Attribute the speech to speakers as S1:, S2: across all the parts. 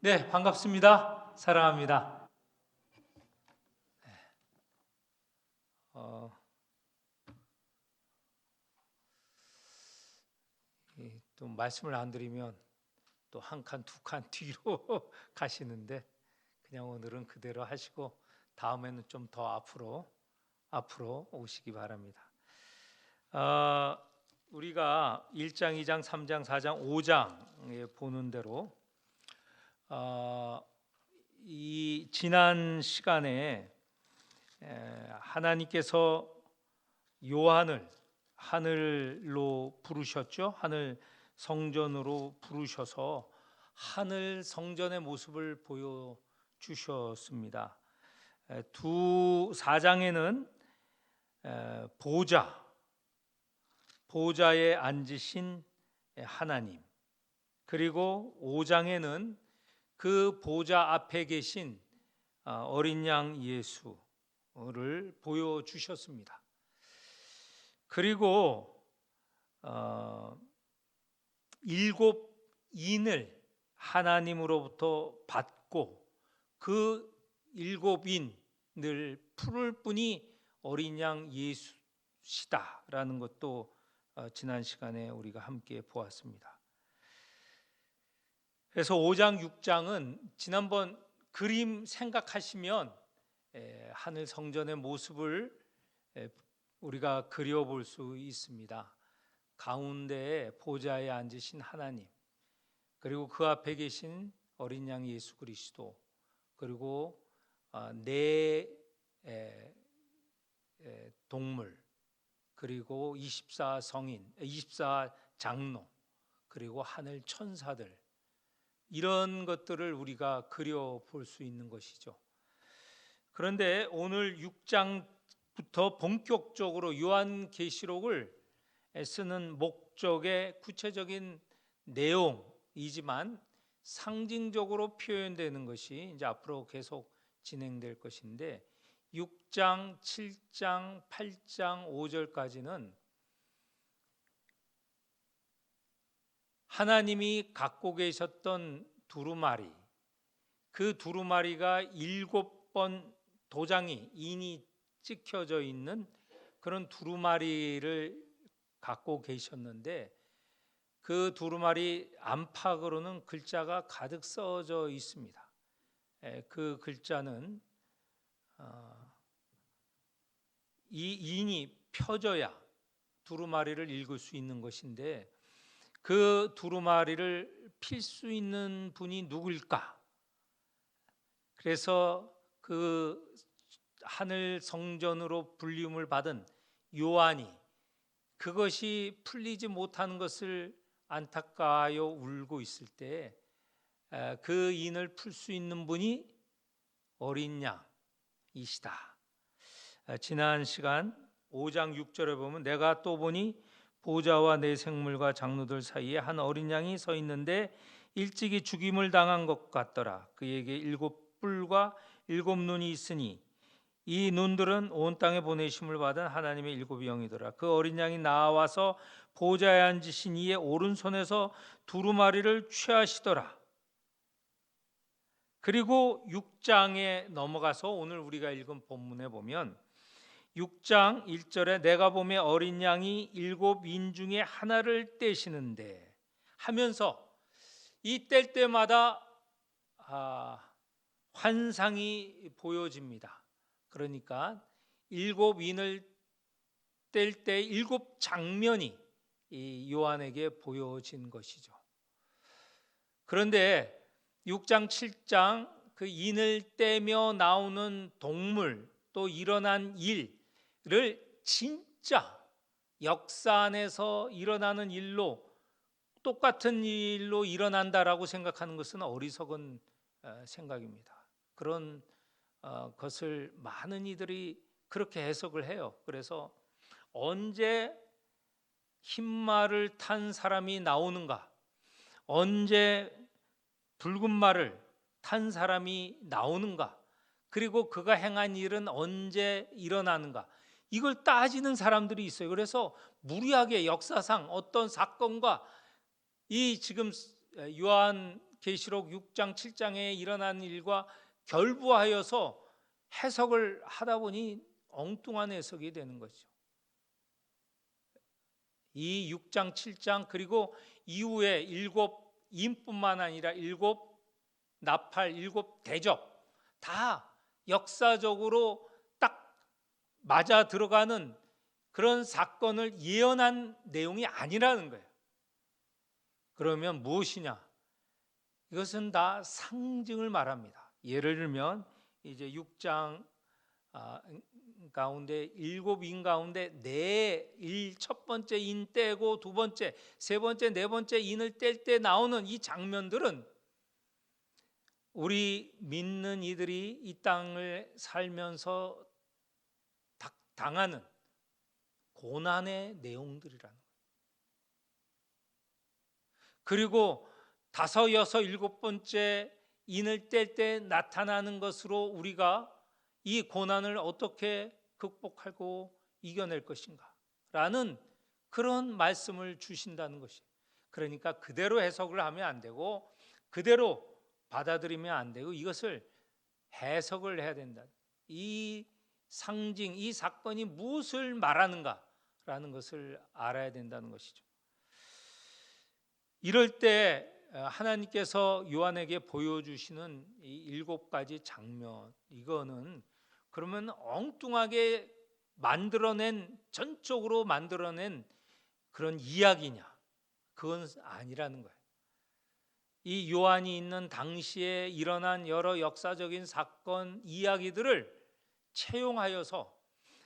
S1: 네, 반갑습니다. 사랑합니다. 어, 또 말씀을 안 드리면 또 한 칸, 두 칸 뒤로 가시는데 그냥 오늘은 그대로 하시고 다음에는 좀 더 앞으로 오시기 바랍니다. 우리가 1장, 2장, 3장, 4장, 5장에 보는 대로 이 지난 시간에 하나님께서 요한을 하늘로 부르셨죠. 하늘 성전으로 부르셔서 하늘 성전의 모습을 보여주셨습니다. 두 4장에는 보좌에 앉으신 하나님, 그리고 5장에는 그 보좌 앞에 계신 어린 양 예수를 보여주셨습니다. 그리고 7인을 하나님으로부터 받고 그 7인을 풀을 분이 어린 양 예수시다라는 것도 지난 시간에 우리가 함께 보았습니다. 그래서 5장, 6장은 지난번 그림 생각하시면 하늘 성전의 모습을 우리가 그려볼 수 있습니다. 가운데에 보좌에 앉으신 하나님, 그리고 그 앞에 계신 어린 양 예수 그리스도, 그리고 네 동물, 그리고 24성인, 24장로, 그리고 하늘 천사들, 이런 것들을 우리가 그려볼 수 있는 것이죠. 그런데 오늘 6장부터 본격적으로 요한계시록을 쓰는 목적의 구체적인 내용이지만 상징적으로 표현되는 것이 이제 앞으로 계속 진행될 것인데 6장, 7장, 8장, 5절까지는 하나님이 갖고 계셨던 두루마리, 그 두루마리가 7번 도장이 인이 찍혀져 있는 그런 두루마리를 갖고 계셨는데 그 두루마리 안팎으로는 글자가 가득 써져 있습니다. 그 글자는 이 인이 펴져야 두루마리를 읽을 수 있는 것인데 그 두루마리를 필 수 있는 분이 누구일까? 그래서 그 하늘 성전으로 불림을 받은 요한이 그것이 풀리지 못하는 것을 안타까워 울고 있을 때 그 인을 풀 수 있는 분이 어린 양이시다. 지난 시간 5장 6절에 보면 내가 또 보니 보좌와 네 생물과 장로들 사이에 한 어린 양이 서 있는데 일찍이 죽임을 당한 것 같더라. 그에게 7뿔과 7눈이 있으니 이 눈들은 온 땅에 보내심을 받은 하나님의 7 영이더라. 그 어린 양이 나와서 보좌에 앉으신 이의 오른손에서 두루마리를 취하시더라. 그리고 6장에 넘어가서 오늘 우리가 읽은 본문에 보면 6장 1절에 내가 보매 어린 양이 7인 중에 하나를 떼시는데 하면서 이 뗄 때마다 환상이 보여집니다. 그러니까 7인을 뗄 때 7장면이 이 요한에게 보여진 것이죠. 그런데 6장 7장 그 인을 떼며 나오는 동물 또 일어난 일을 진짜 역사 안에서 일어나는 일로 똑같은 일로 일어난다라고 생각하는 것은 어리석은 생각입니다. 그런 것을 많은 이들이 그렇게 해석을 해요. 그래서 언제 흰말을 탄 사람이 나오는가, 언제 붉은 말을 탄 사람이 나오는가, 그리고 그가 행한 일은 언제 일어나는가, 이걸 따지는 사람들이 있어요. 그래서 무리하게 역사상 어떤 사건과 이 지금 요한 계시록 6장 7장에 일어난 일과 결부하여서 해석을 하다 보니 엉뚱한 해석이 되는 것이죠. 이 6장 7장 그리고 이후에 일곱 임뿐만 아니라 일곱 나팔, 일곱 대접 다 역사적으로 딱 맞아 들어가는 그런 사건을 예언한 내용이 아니라는 거예요. 그러면 무엇이냐? 이것은 다 상징을 말합니다. 예를 들면 이제 6장 가운데 일곱 인 가운데 첫 번째 인 떼고 두 번째, 세 번째, 네 번째 인을 뗄 때 나오는 이 장면들은 우리 믿는 이들이 이 땅을 살면서 당하는 고난의 내용들이라는 거예요. 그리고 다섯, 여섯, 일곱 번째 인을 뗄 때 나타나는 것으로 우리가 이 고난을 어떻게 극복하고 이겨낼 것인가 라는 그런 말씀을 주신다는 것이에요. 그러니까 그대로 해석을 하면 안 되고 그대로 받아들이면 안 되고 이것을 해석을 해야 된다. 이 상징, 이 사건이 무엇을 말하는가라는 것을 알아야 된다는 것이죠. 이럴 때 하나님께서 요한에게 보여주시는 이 일곱 가지 장면, 이거는 그러면 엉뚱하게 전적으로 만들어낸 그런 이야기냐? 그건 아니라는 거예요. 이 요한이 있는 당시에 일어난 여러 역사적인 사건, 이야기들을 채용하여서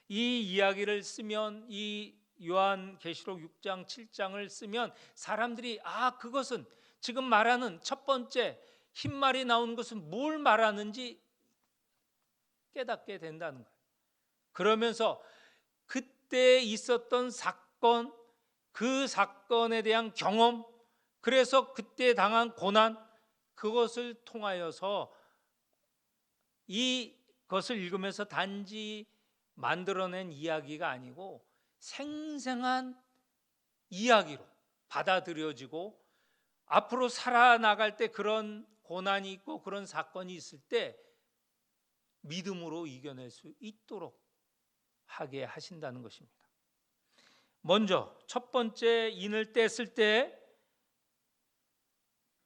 S1: 이 이야기를 쓰면, 이 요한계시록 6장 7장을 쓰면 사람들이 그것은 지금 말하는 첫 번째 흰말이 나오는 것은 뭘 말하는지 깨닫게 된다는 거예요. 그러면서 그때 있었던 사건, 그 사건에 대한 경험, 그래서 그때 당한 고난, 그것을 통하여서 이것을 읽으면서 단지 만들어낸 이야기가 아니고 생생한 이야기로 받아들여지고 앞으로 살아나갈 때 그런 고난이 있고 그런 사건이 있을 때 믿음으로 이겨낼 수 있도록 하게 하신다는 것입니다. 먼저 첫 번째 인을 뗐을 때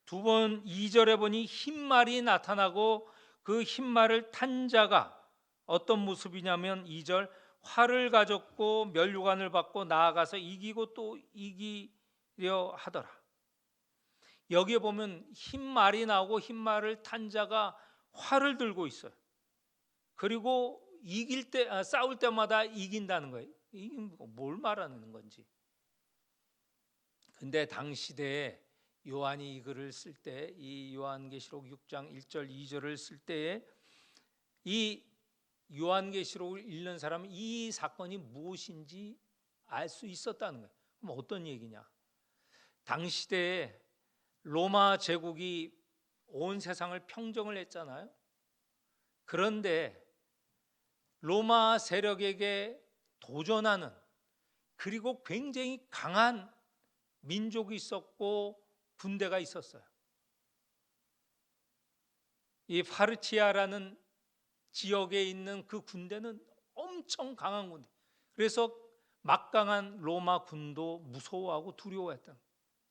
S1: 두 번 2절에 보니 흰말이 나타나고 그 흰말을 탄 자가 어떤 모습이냐면 2절 활을 가졌고 면류관을 받고 나아가서 이기고 또 이기려 하더라. 여기에 보면 흰말이 나오고 흰말을 탄 자가 활을 들고 있어요. 그리고 싸울 때마다 이긴다는 거예요. 이게 뭘 말하는 건지. 근데 당시대에 요한이 이 글을 쓸 때, 이 요한계시록 6장 1절 2절을 쓸 때에 이 요한계시록을 읽는 사람은 이 사건이 무엇인지 알 수 있었다는 거예요. 그럼 어떤 얘기냐? 당시대에 로마 제국이 온 세상을 평정을 했잖아요. 그런데 로마 세력에게 도전하는, 그리고 굉장히 강한 민족이 있었고 군대가 있었어요. 이 파르티아라는 지역에 있는 그 군대는 엄청 강한 군대. 그래서 막강한 로마 군도 무서워하고 두려워했던,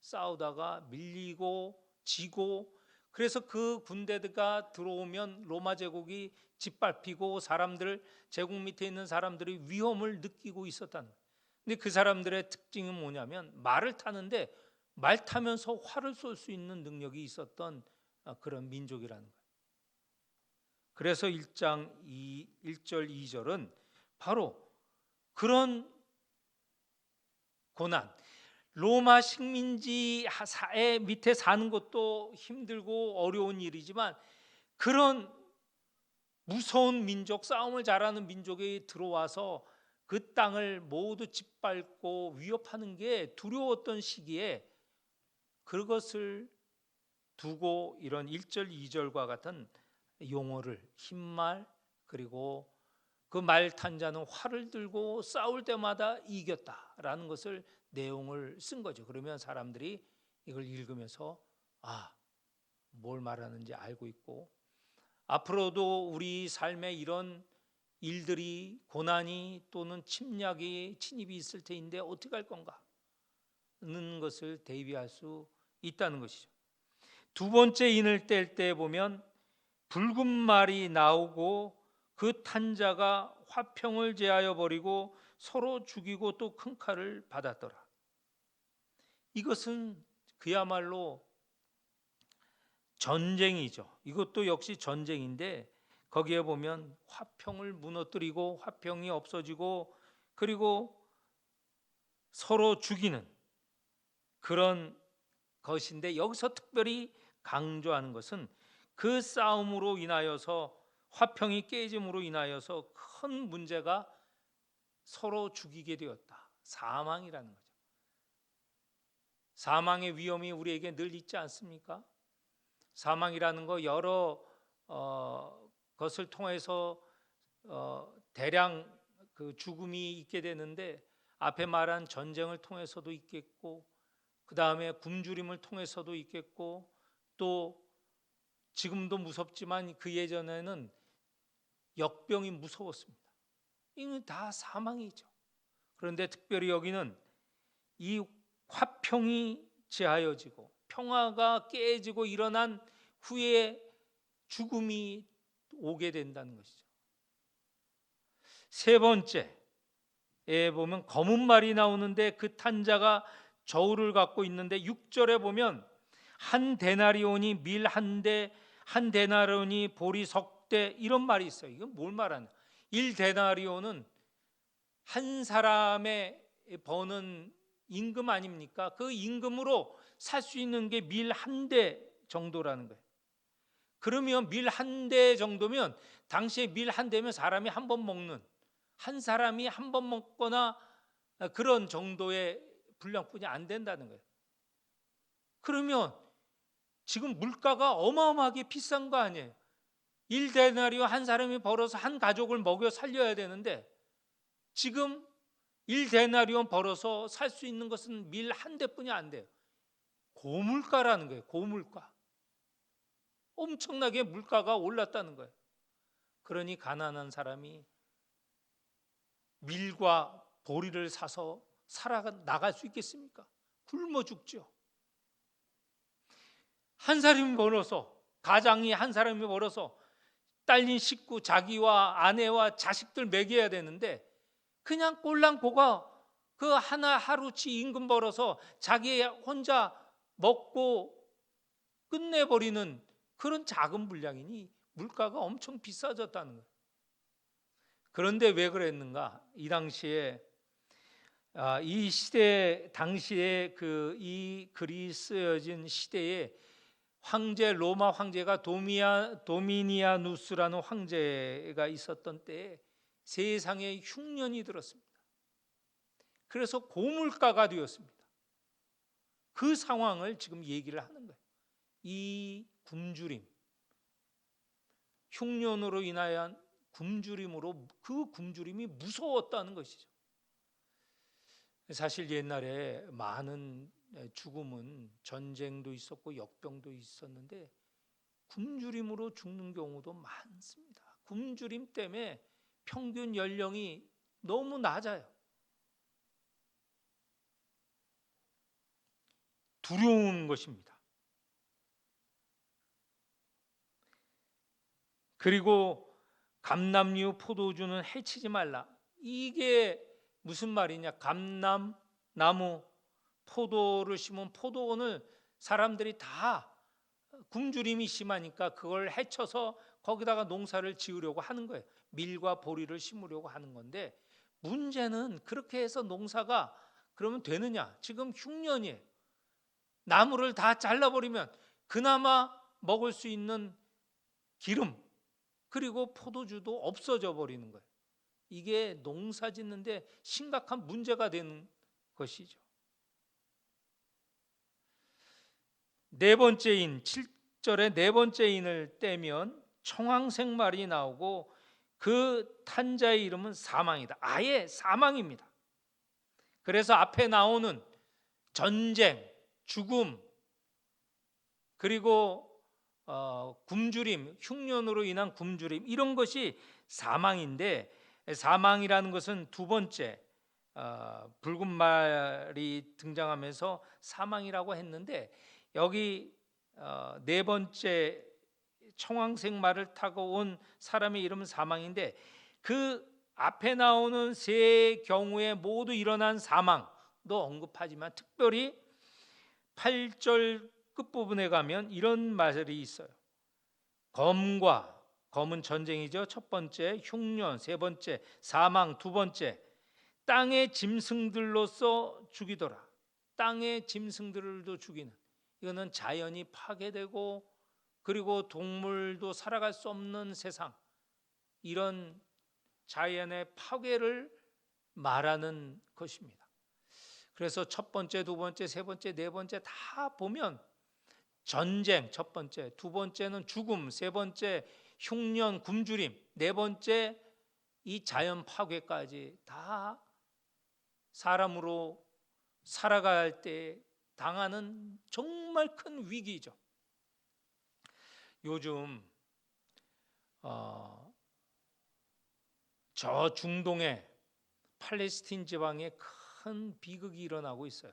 S1: 싸우다가 밀리고 지고, 그래서 그 군대가 들어오면 로마 제국이 짓밟히고 제국 밑에 있는 사람들이 위험을 느끼고 있었다는 거예요. 근데 그 사람들의 특징이 뭐냐면 말을 타는데 말 타면서 활을 쏠 수 있는 능력이 있었던 그런 민족이라는 거예요. 그래서 1장 1절 2절은 바로 그런 고난, 로마 식민지 사회 밑에 사는 것도 힘들고 어려운 일이지만 그런 무서운 민족, 싸움을 잘하는 민족이 들어와서 그 땅을 모두 짓밟고 위협하는 게 두려웠던 시기에 그것을 두고 이런 1절 2절과 같은 용어를, 흰말, 그리고 그 말 탄 자는 활을 들고 싸울 때마다 이겼다라는 것을 내용을 쓴 거죠. 그러면 사람들이 이걸 읽으면서 뭘 말하는지 알고 있고, 앞으로도 우리 삶에 이런 일들이, 고난이 또는 침략이, 침입이 있을 테인데 어떻게 할 건가 는 것을 대비할 수 있다는 것이죠. 두 번째 인을 뗄 때 보면 붉은 말이 나오고 그 탄자가 화평을 제하여 버리고 서로 죽이고 또 큰 칼을 받았더라. 이것은 그야말로 전쟁이죠. 이것도 역시 전쟁인데 거기에 보면 화평을 무너뜨리고 화평이 없어지고 그리고 서로 죽이는 그런 것인데, 여기서 특별히 강조하는 것은 그 싸움으로 인하여서, 화평이 깨짐으로 인하여서 큰 문제가 서로 죽이게 되었다. 사망이라는 거죠. 사망의 위험이 우리에게 늘 있지 않습니까? 사망이라는 거 여러 것을 통해서 대량 그 죽음이 있게 되는데, 앞에 말한 전쟁을 통해서도 있겠고, 그 다음에 굶주림을 통해서도 있겠고, 또 지금도 무섭지만 그 예전에는 역병이 무서웠습니다. 이건 다 사망이죠. 그런데 특별히 여기는 이 화평이 제하여지고 평화가 깨지고 일어난 후에 죽음이 오게 된다는 것이죠. 세 번째에 보면 검은 말이 나오는데 그 탄자가 저울을 갖고 있는데, 6절에 보면 한 데나리온이 밀 한 대, 한 데나리온이 보리 석 대, 이런 말이 있어요. 이건 뭘 말하냐? 1데나리온은 한 사람의 버는 임금 아닙니까? 그 임금으로 살 수 있는 게 밀 한 대 정도라는 거예요. 그러면 밀 한 대 정도면, 당시에 밀 한 대면 사람이 한 번 먹는, 한 사람이 한 번 먹거나 그런 정도의 분량뿐이 안 된다는 거예요. 그러면 지금 물가가 어마어마하게 비싼 거 아니에요? 1데나리온 한 사람이 벌어서 한 가족을 먹여 살려야 되는데, 지금 1데나리온 벌어서 살 수 있는 것은 밀 한 대뿐이 안 돼요. 고물가라는 거예요. 고물가. 엄청나게 물가가 올랐다는 거예요. 그러니 가난한 사람이 밀과 보리를 사서 살아나갈 수 있겠습니까? 굶어 죽죠. 한 사람이 벌어서, 가장이 한 사람이 벌어서 딸린 식구, 자기와 아내와 자식들 먹여야 되는데, 그냥 꼴랑고가 그 하나 하루치 임금 벌어서 자기 혼자 먹고 끝내버리는 그런 작은 분량이니 물가가 엄청 비싸졌다는 거예요. 그런데 왜 그랬는가? 이 당시에 이 시대 당시에 이 글이 쓰여진 시대에 황제, 로마 황제가 도미니아누스라는 황제가 있었던 때에 세상에 흉년이 들었습니다. 그래서 고물가가 되었습니다. 그 상황을 지금 얘기를 하는 거예요. 이 굶주림, 흉년으로 인하여 굶주림으로, 그 굶주림이 무서웠다는 것이죠. 사실 옛날에 많은 죽음은 전쟁도 있었고 역병도 있었는데 굶주림으로 죽는 경우도 많습니다. 굶주림 때문에 평균 연령이 너무 낮아요. 두려운 것입니다. 그리고 감람류 포도주는 해치지 말라. 이게 무슨 말이냐? 감람나무, 포도를 심은 포도원을 사람들이 다 굶주림이 심하니까 그걸 해쳐서 거기다가 농사를 지으려고 하는 거예요. 밀과 보리를 심으려고 하는 건데, 문제는 그렇게 해서 농사가 그러면 되느냐? 지금 흉년이에요. 나무를 다 잘라버리면 그나마 먹을 수 있는 기름, 그리고 포도주도 없어져 버리는 거예요. 이게 농사 짓는데 심각한 문제가 되는 것이죠. 네 번째 인, 7절에 네 번째 인을 떼면 청황색 말이 나오고 그 탄자의 이름은 사망이다. 아예 사망입니다. 그래서 앞에 나오는 전쟁, 죽음, 그리고 굶주림, 흉년으로 인한 굶주림, 이런 것이 사망인데, 사망이라는 것은 두 번째 붉은 말이 등장하면서 사망이라고 했는데, 여기 네 번째 청황색 말을 타고 온 사람의 이름은 사망인데, 그 앞에 나오는 세 경우에 모두 일어난 사망도 언급하지만, 특별히 8절 끝부분에 가면 이런 말이 있어요. 검은 전쟁이죠. 첫 번째 흉년, 세 번째 사망, 두 번째 땅의 짐승들로서 죽이더라. 땅의 짐승들도 죽이는, 이거는 자연이 파괴되고 그리고 동물도 살아갈 수 없는 세상, 이런 자연의 파괴를 말하는 것입니다. 그래서 첫 번째, 두 번째, 세 번째, 네 번째 다 보면 전쟁 첫 번째, 두 번째는 죽음, 세 번째 흉년, 굶주림, 네 번째 이 자연 파괴까지 다 사람으로 살아갈 때 당하는 정말 큰 위기죠. 요즘 저 중동의 팔레스틴 지방에 큰 비극이 일어나고 있어요.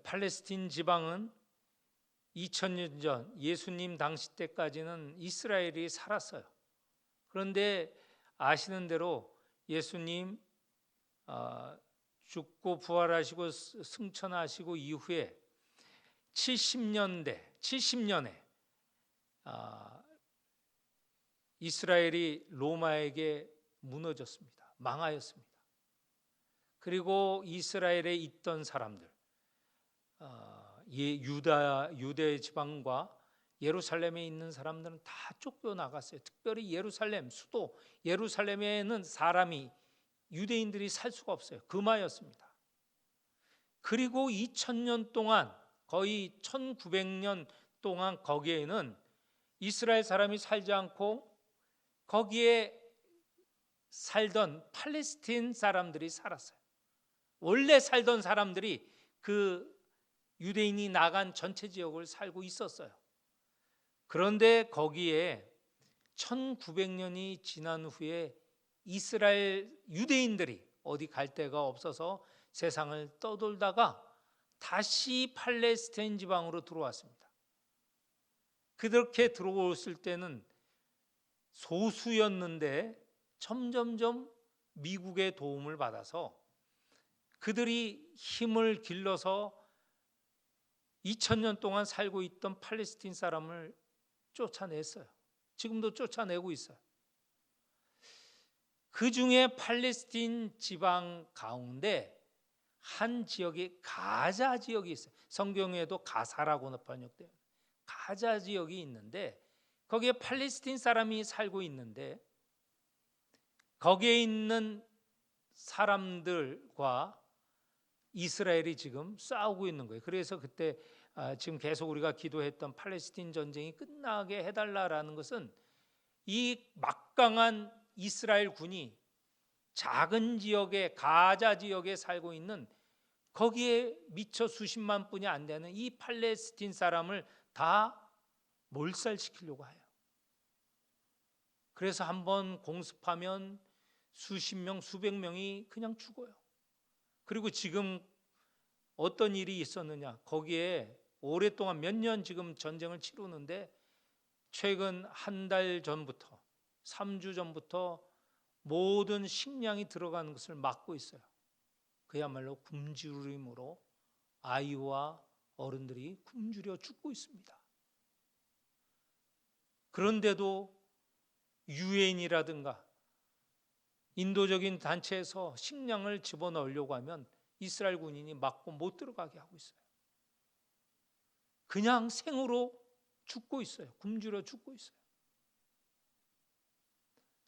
S1: 팔레스틴 지방은 2000년 전 예수님 당시 때까지는 이스라엘이 살았어요. 그런데 아시는 대로 예수님 죽고 부활하시고 승천하시고 이후에 70년에 이스라엘이 로마에게 무너졌습니다. 망하였습니다. 그리고 이스라엘에 있던 사람들, 유대 지방과 예루살렘에 있는 사람들은 다 쫓겨나갔어요. 특별히 예루살렘, 수도 예루살렘에는 사람이, 유대인들이 살 수가 없어요. 금하였습니다. 그리고 2000년 동안, 거의 1900년 동안 거기에는 이스라엘 사람이 살지 않고 거기에 살던 팔레스틴 사람들이 살았어요. 원래 살던 사람들이 그 유대인이 나간 전체 지역을 살고 있었어요. 그런데 거기에 1900년이 지난 후에 이스라엘 유대인들이 어디 갈 데가 없어서 세상을 떠돌다가 다시 팔레스타인 지방으로 들어왔습니다. 그렇게 들어왔을 때는 소수였는데 점점점 미국의 도움을 받아서 그들이 힘을 길러서 2000년 동안 살고 있던 팔레스틴 사람을 쫓아냈어요. 지금도 쫓아내고 있어요. 그 중에 팔레스틴 지방 가운데 한 지역이 가자 지역이 있어요. 성경에도 가사라고 번역돼요. 가자 지역이 있는데 거기에 팔레스틴 사람이 살고 있는데 거기에 있는 사람들과 이스라엘이 지금 싸우고 있는 거예요. 그래서 그때 지금 계속 우리가 기도했던 팔레스틴 전쟁이 끝나게 해달라라는 것은 이 막강한 이스라엘 군이 작은 지역에, 가자 지역에 살고 있는 거기에 미처 수십만 분이 안 되는 이 팔레스틴 사람을 다 몰살시키려고 해요. 그래서 한번 공습하면 수십 명, 수백 명이 그냥 죽어요. 그리고 지금 어떤 일이 있었느냐, 거기에 오랫동안 몇 년 지금 전쟁을 치르는데 최근 한 달 전부터, 3주 전부터 모든 식량이 들어가는 것을 막고 있어요. 그야말로 굶주림으로 아이와 어른들이 굶주려 죽고 있습니다. 그런데도 유엔이라든가 인도적인 단체에서 식량을 집어넣으려고 하면 이스라엘 군인이 막고 못 들어가게 하고 있어요. 그냥 생으로 죽고 있어요. 굶주려 죽고 있어요.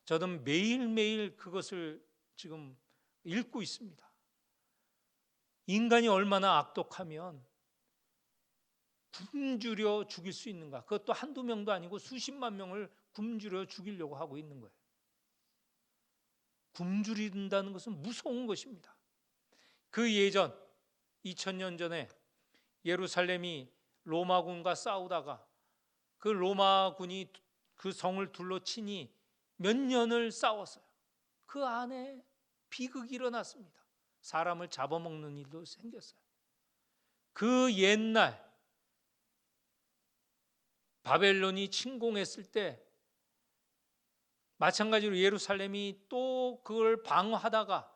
S1: 저는 매일매일 그것을 지금 읽고 있습니다. 인간이 얼마나 악독하면 굶주려 죽일 수 있는가. 그것도 한두 명도 아니고 수십만 명을 굶주려 죽이려고 하고 있는 거예요. 굶주린다는 것은 무서운 것입니다. 그 예전 2000년 전에 예루살렘이 로마군과 싸우다가 그 로마군이 그 성을 둘러치니 몇 년을 싸웠어요. 그 안에 비극이 일어났습니다. 사람을 잡아먹는 일도 생겼어요. 그 옛날 바벨론이 침공했을 때 마찬가지로 예루살렘이 또 그걸 방어하다가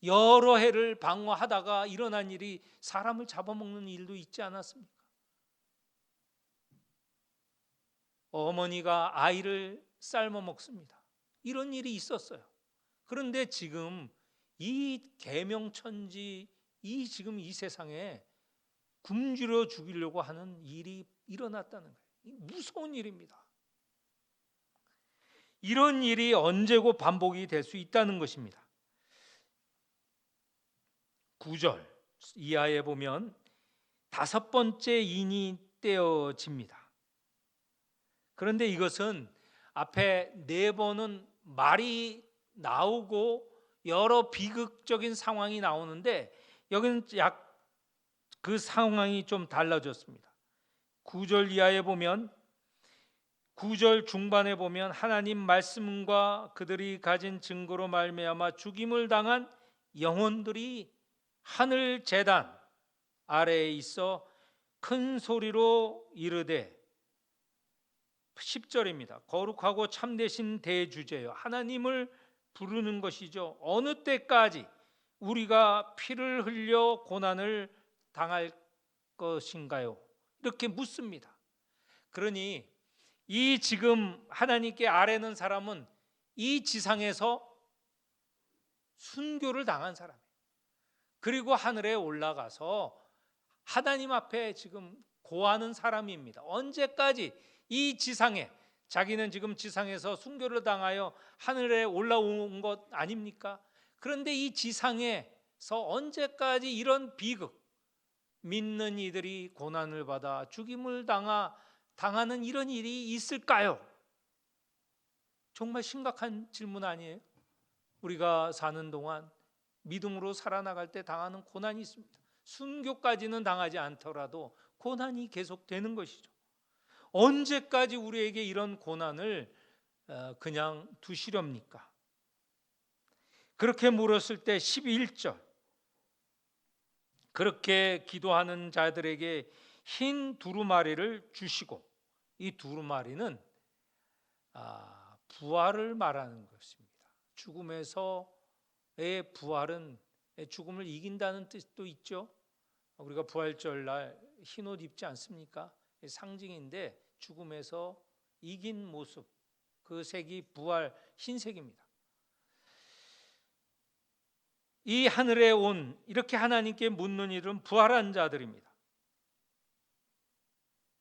S1: 여러 해를 방어하다가 일어난 일이 사람을 잡아먹는 일도 있지 않았습니까? 어머니가 아이를 삶아 먹습니다. 이런 일이 있었어요. 그런데 지금 이 계명천지 지금 이 세상에 굶주려 죽이려고 하는 일이 일어났다는 거예요. 무서운 일입니다. 이런 일이 언제고 반복이 될 수 있다는 것입니다. 9절 이하에 보면 5번째 인이 떼어집니다. 그런데 이것은 앞에 4번은 말이 나오고 여러 비극적인 상황이 나오는데 여기는 약 그 상황이 좀 달라졌습니다. 9절 이하에 보면 9절 중반에 보면 하나님 말씀과 그들이 가진 증거로 말미암아 죽임을 당한 영혼들이 하늘 제단 아래에 있어 큰 소리로 이르되 10절입니다. 거룩하고 참되신 대주제여 하나님을 부르는 것이죠. 어느 때까지 우리가 피를 흘려 고난을 당할 것인가요? 이렇게 묻습니다. 그러니 이 지금 하나님께 아뢰는 사람은 이 지상에서 순교를 당한 사람이에요. 그리고 하늘에 올라가서 하나님 앞에 지금 고하는 사람입니다. 언제까지 이 지상에 자기는 지금 지상에서 순교를 당하여 하늘에 올라온 것 아닙니까? 그런데 이 지상에서 언제까지 이런 비극, 믿는 이들이 고난을 받아 죽임을 당하는 이런 일이 있을까요? 정말 심각한 질문 아니에요? 우리가 사는 동안 믿음으로 살아나갈 때 당하는 고난이 있습니다. 순교까지는 당하지 않더라도 고난이 계속되는 것이죠. 언제까지 우리에게 이런 고난을 그냥 두시렵니까? 그렇게 물었을 때 11절 그렇게 기도하는 자들에게 흰 두루마리를 주시고, 이 두루마리는 부활을 말하는 것입니다. 죽음에서의 부활은 죽음을 이긴다는 뜻도 있죠. 우리가 부활절날 흰 옷 입지 않습니까? 상징인데 죽음에서 이긴 모습, 그 색이 부활 흰색입니다. 이 하늘에 온 이렇게 하나님께 묻는 이들은 부활한 자들입니다.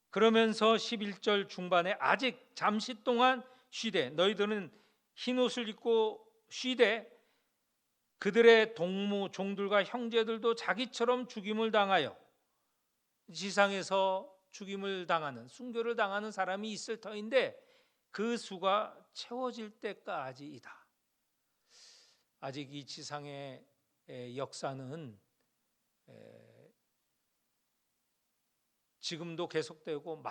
S1: 그러면서 11절 중반에 아직 잠시 동안 쉬되 너희들은 흰옷을 입고 쉬되 그들의 동무 종들과 형제들도 자기처럼 죽임을 당하여 지상에서 죽임을 당하는 순교를 당하는 사람이 있을 터인데 그 수가 채워질 때까지이다. 아직 이 지상의 역사는 지금도 계속되고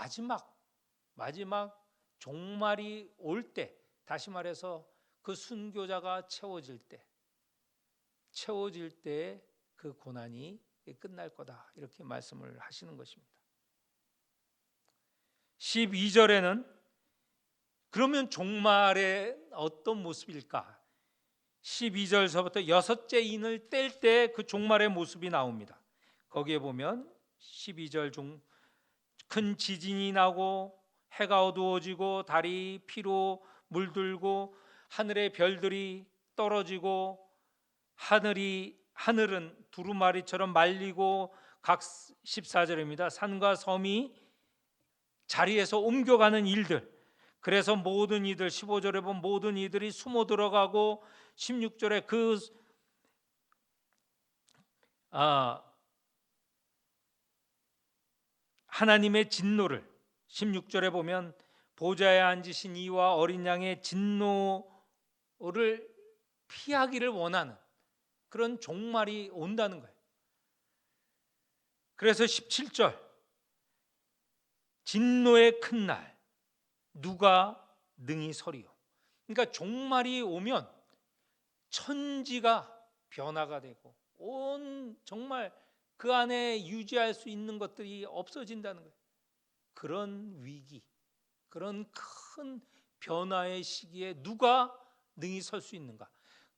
S1: 마지막 종말이 올 때, 다시 말해서 그 순교자가 채워질 때 그 고난이 끝날 거다, 이렇게 말씀을 하시는 것입니다. 12절에는 그러면 종말의 어떤 모습일까? 12절서부터 6째 인을 뗄 때 그 종말의 모습이 나옵니다. 거기에 보면 12절 중 큰 지진이 나고 해가 어두워지고 달이 피로 물들고 하늘의 별들이 떨어지고 하늘은 두루마리처럼 말리고 각 14절입니다. 산과 섬이 자리에서 옮겨가는 일들. 그래서 모든 이들 15절에 보면 모든 이들이 숨어 들어가고 16절에 하나님의 진노를 16절에 보면 보좌에 앉으신 이와 어린 양의 진노를 피하기를 원하는 그런 종말이 온다는 거예요. 그래서 17절 진노의 큰 날 누가 능히 서리요. 그러니까 종말이 오면 천지가 변화가 되고 온 정말 그 안에 유지할 수 있는 것들이 없어진다는 거예요. 그런 위기, 그런 큰 변화의 시기에 누가 능히 설 수 있는가?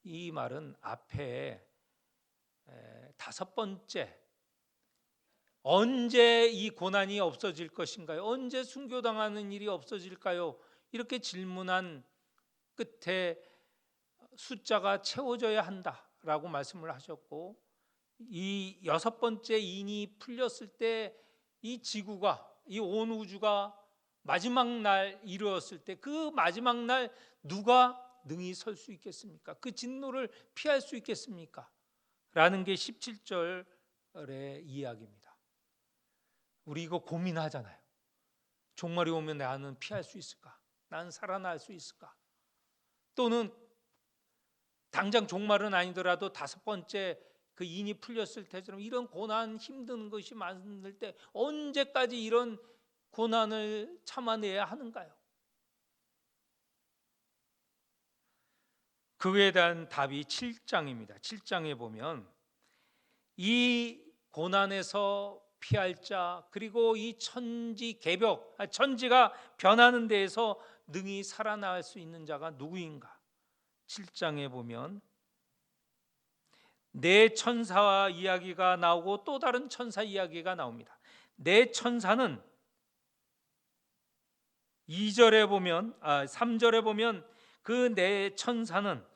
S1: 이 말은 앞에 다섯 번째, 언제 이 고난이 없어질 것인가요? 언제 순교당하는 일이 없어질까요? 이렇게 질문한 끝에 숫자가 채워져야 한다라고 말씀을 하셨고, 이 여섯 번째 인이 풀렸을 때 이 지구가, 이 온 우주가 마지막 날 이루었을 때 그 마지막 날 누가 능히 설 수 있겠습니까? 그 진노를 피할 수 있겠습니까? 라는 게 17절의 이야기입니다. 우리 이거 고민하잖아요. 종말이 오면 나는 피할 수 있을까? 나는 살아날 수 있을까? 또는 당장 종말은 아니더라도 다섯 번째 그 인이 풀렸을 때처럼 이런 고난, 힘든 것이 많을 때 언제까지 이런 고난을 참아내야 하는가요? 그에 대한 답이 7장입니다. 7장에 보면 이 고난에서 피할 자, 그리고 이 천지가 변하는 데에서 능히 살아날 수 있는 자가 누구인가? 7장에 보면 네 천사와 이야기가 나오고 또 다른 천사 이야기가 나옵니다. 네 천사는 3절에 보면 그 네 천사는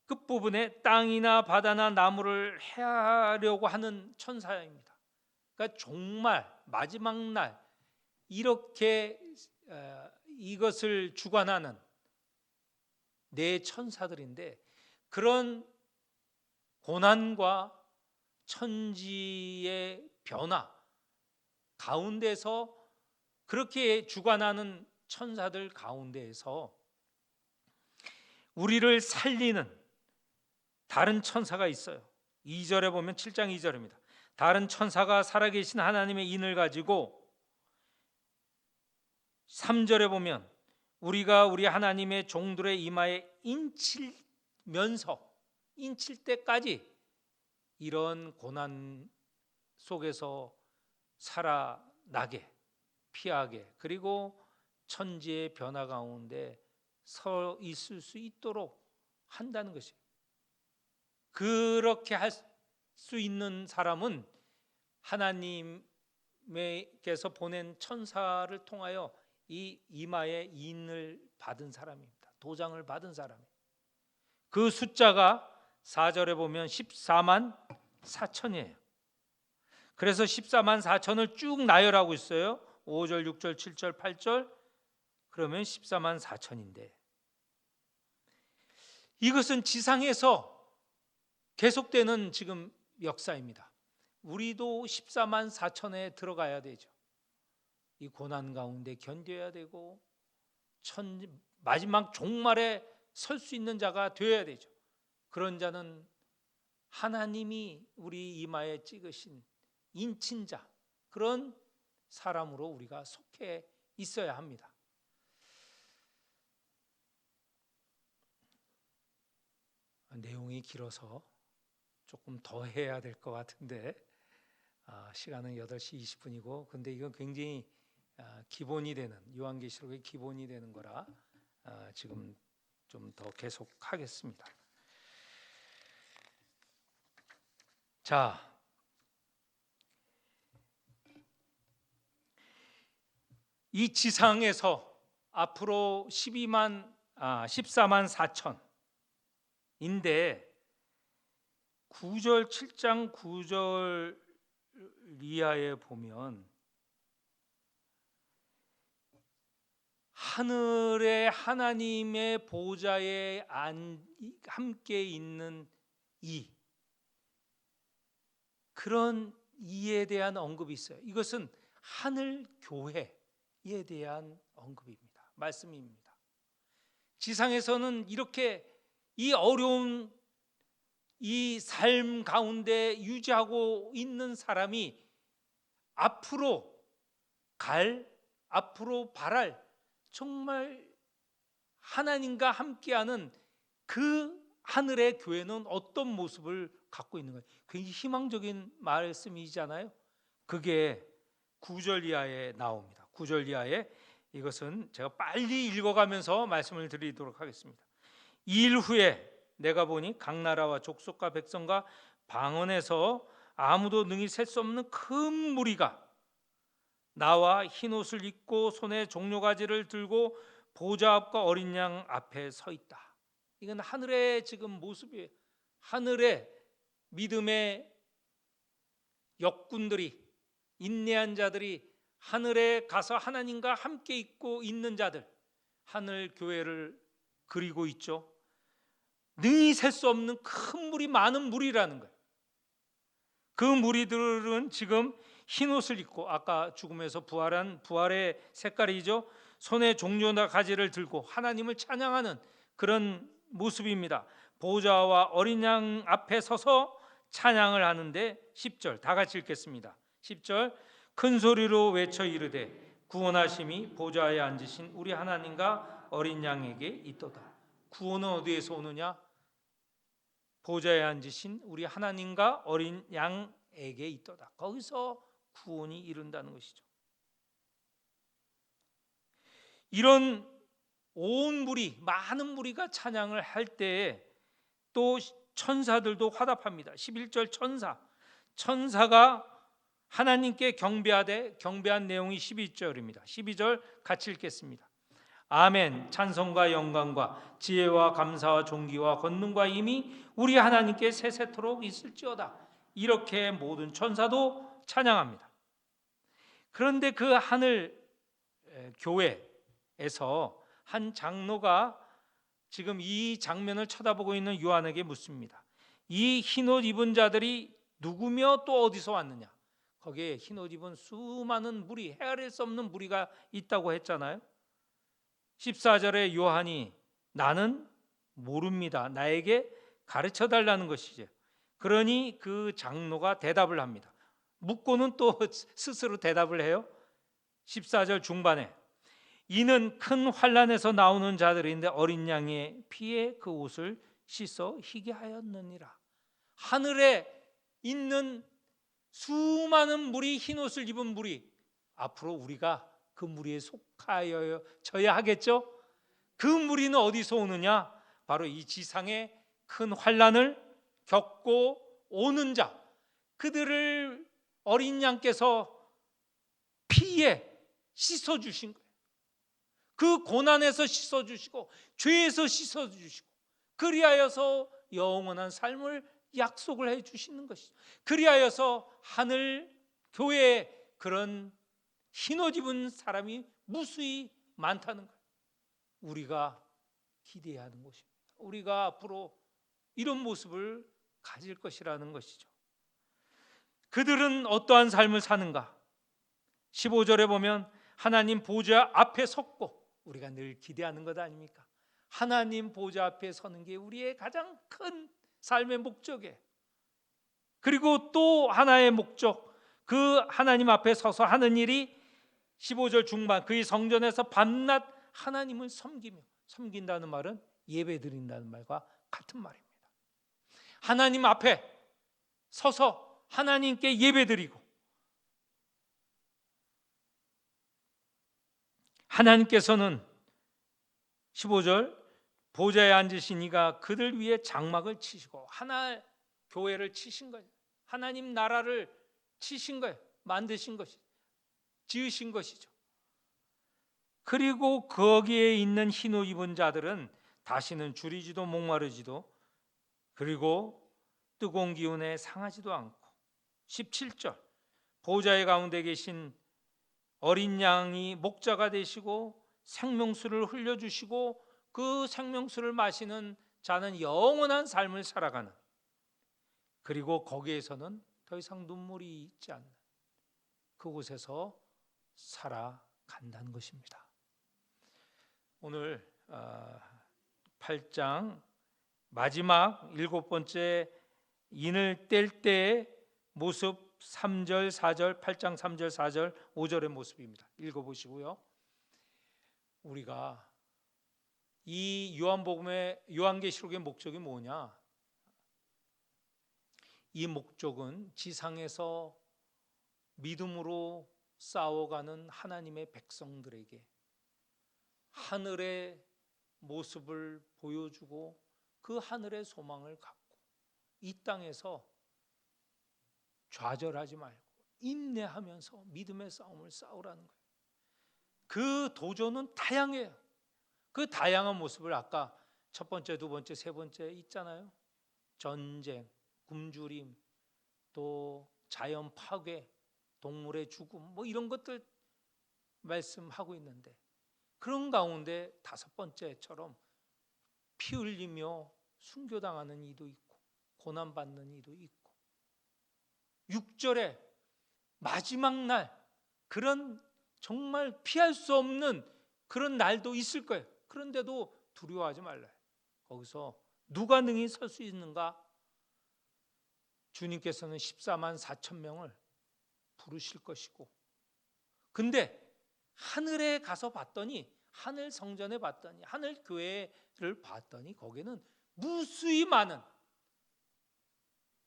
S1: 끝부분에 땅이나 바다나 나무를 해하려고 하는 천사입니다. 그러니까 정말 마지막 날 이렇게 이것을 주관하는 네 천사들인데, 그런 고난과 천지의 변화 가운데서 그렇게 주관하는 천사들 가운데에서 우리를 살리는 다른 천사가 있어요. 2절에 보면 7장 2절입니다. 다른 천사가 살아계신 하나님의 인을 가지고 3절에 보면 우리가 우리 하나님의 종들의 이마에 인칠 때까지 이런 고난 속에서 살아나게, 피하게, 그리고 천지의 변화 가운데 서 있을 수 있도록 한다는 것이에요. 그렇게 할 수 있는 사람은 하나님께서 보낸 천사를 통하여 이 이마에 인을 받은 사람입니다. 도장을 받은 사람이에요. 그 숫자가 4절에 보면 14만 4천이에요. 그래서 14만 4천을 쭉 나열하고 있어요. 5절, 6절, 7절, 8절. 그러면 14만 4천인데, 이것은 지상에서 계속되는 지금 역사입니다. 우리도 14만 4천에 들어가야 되죠. 이 고난 가운데 견뎌야 되고 마지막 종말에 설 수 있는 자가 되어야 되죠. 그런 자는 하나님이 우리 이마에 찍으신 인친 자, 그런 사람으로 우리가 속해 있어야 합니다. 내용이 길어서 조금 더 해야 될 것 같은데, 시간은 8시 20분이고 근데 이건 굉장히 기본이 되는, 요한계시록의 기본이 되는 거라 지금 좀 더 계속하겠습니다. 자, 이 지상에서 앞으로 14만 4천인데 9절 7장 9절 이하에 보면 하늘의 하나님의 보좌에 함께 있는 그런 이에 대한 언급이 있어요. 이것은 하늘 교회에 대한 언급입니다. 말씀입니다. 지상에서는 이렇게 이 어려운 이 삶 가운데 유지하고 있는 사람이 앞으로 앞으로 바랄 정말 하나님과 함께하는 그 하늘의 교회는 어떤 모습을 갖고 있는 거예요? 굉장히 희망적인 말씀이잖아요. 그게 9절 이하에 나옵니다. 9절 이하에 이것은 제가 빨리 읽어가면서 말씀을 드리도록 하겠습니다. 2일 후에 내가 보니 각 나라와 족속과 백성과 방언에서 아무도 능히 셀 수 없는 큰 무리가 나와 흰옷을 입고 손에 종려가지를 들고 보좌 앞과 어린 양 앞에 서 있다. 이건 하늘의 지금 모습이에요. 하늘의 믿음의 역군들이, 인내한 자들이 하늘에 가서 하나님과 함께 있고 있는 자들, 하늘 교회를 그리고 있죠. 능히 셀 수 없는 큰 무리, 많은 무리라는 거예요. 그 무리들은 지금 흰옷을 입고, 아까 죽음에서 부활한 부활의 색깔이죠. 손에 종려나 가지를 들고 하나님을 찬양하는 그런 모습입니다. 보좌와 어린 양 앞에 서서 찬양을 하는데 10절 다 같이 읽겠습니다. 10절 큰 소리로 외쳐 이르되 구원하심이 보좌에 앉으신 우리 하나님과 어린 양에게 있도다. 구원은 어디에서 오느냐? 보좌에 앉으신 우리 하나님과 어린 양에게 있도다. 거기서 구원이 이룬다는 것이죠. 이런 온 무리, 많은 무리가 찬양을 할 때에 또 천사들도 화답합니다. 11절 천사가 하나님께 경배한 내용이 12절입니다. 12절 같이 읽겠습니다. 아멘. 찬송과 영광과 지혜와 감사와 존귀와 권능과 힘이 우리 하나님께 세세토록 있을지어다. 이렇게 모든 천사도 찬양합니다. 그런데 그 하늘 교회에서 한 장로가 지금 이 장면을 쳐다보고 있는 요한에게 묻습니다. 이 흰옷 입은 자들이 누구며 또 어디서 왔느냐? 거기에 흰옷 입은 수많은 무리, 헤아릴 수 없는 무리가 있다고 했잖아요. 14절에 요한이 나는 모릅니다. 나에게 가르쳐 달라는 것이죠. 그러니 그 장로가 대답을 합니다. 묻고는 또 스스로 대답을 해요. 14절 중반에 이는 큰 환난에서 나오는 자들인데 어린 양의 피에 그 옷을 씻어 희게 하였느니라. 하늘에 있는 수많은 무리, 흰옷을 입은 무리, 앞으로 우리가 그 무리에 속하여져야 하겠죠. 그 무리는 어디서 오느냐? 바로 이 지상의 큰 환난을 겪고 오는 자, 그들을 어린 양께서 피에 씻어주신 거예요. 그 고난에서 씻어주시고 죄에서 씻어주시고 그리하여서 영원한 삶을 약속을 해주시는 것이죠. 그리하여서 하늘 교회에 그런 흰옷 입은 사람이 무수히 많다는 거예요. 우리가 기대해야 하는 것입니다. 우리가 앞으로 이런 모습을 가질 것이라는 것이죠. 그들은 어떠한 삶을 사는가? 15절에 보면 하나님 보좌 앞에 섰고, 우리가 늘 기대하는 것 아닙니까? 하나님 보좌 앞에 서는 게 우리의 가장 큰 삶의 목적이에요. 그리고 또 하나의 목적, 그 하나님 앞에 서서 하는 일이 15절 중반 그의 성전에서 밤낮 하나님을 섬기며, 섬긴다는 말은 예배 드린다는 말과 같은 말입니다. 하나님 앞에 서서 하나님께 예배 드리고 하나님께서는 15절 보좌에 앉으신 이가 그들 위에 장막을 치시고 하나 교회를 치신 거예요. 하나님 나라를 치신 거예요. 만드신 것이, 지으신 것이죠. 그리고 거기에 있는 흰옷 입은 자들은 다시는 줄이지도 목마르지도 그리고 뜨거운 기운에 상하지도 않고 17절 보좌의 가운데 계신 어린 양이 목자가 되시고 생명수를 흘려주시고 그 생명수를 마시는 자는 영원한 삶을 살아가는, 그리고 거기에서는 더 이상 눈물이 있지 않는 그곳에서 살아간다는 것입니다. 오늘 8장 마지막 7번째 인을 뗄 때의 모습 3절, 4절, 8장 3절, 4절, 5절의 모습입니다. 읽어보시고요. 우리가 이 요한계시록의 목적이 뭐냐? 이 목적은 지상에서 믿음으로 싸워가는 하나님의 백성들에게 하늘의 모습을 보여주고 그 하늘의 소망을 갖고 이 땅에서 좌절하지 말고 인내하면서 믿음의 싸움을 싸우라는 거예요. 그 도전은 다양해요. 그 다양한 모습을 아까 첫 번째, 두 번째, 세 번째 있잖아요. 전쟁, 굶주림, 또 자연 파괴, 동물의 죽음, 뭐 이런 것들 말씀하고 있는데, 그런 가운데 다섯 번째처럼 피 흘리며 순교당하는 이도 있고 고난받는 이도 있고, 6절에 마지막 날, 그런 정말 피할 수 없는 그런 날도 있을 거예요. 그런데도 두려워하지 말라요. 거기서 누가 능히 설 수 있는가? 주님께서는 14만 4천 명을 부르실 것이고, 근데 하늘에 가서 봤더니, 하늘 성전에 봤더니, 하늘 교회를 봤더니 거기는 무수히 많은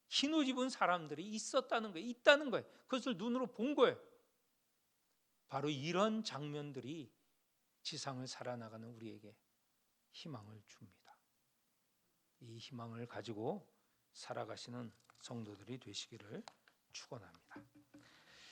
S1: 흰옷 입은 사람들이 있었다는 거예요. 있다는 거예요. 그것을 눈으로 본 거예요. 바로 이런 장면들이 지상을 살아나가는 우리에게 희망을 줍니다. 이 희망을 가지고 살아가시는 성도들이 되시기를 축원합니다.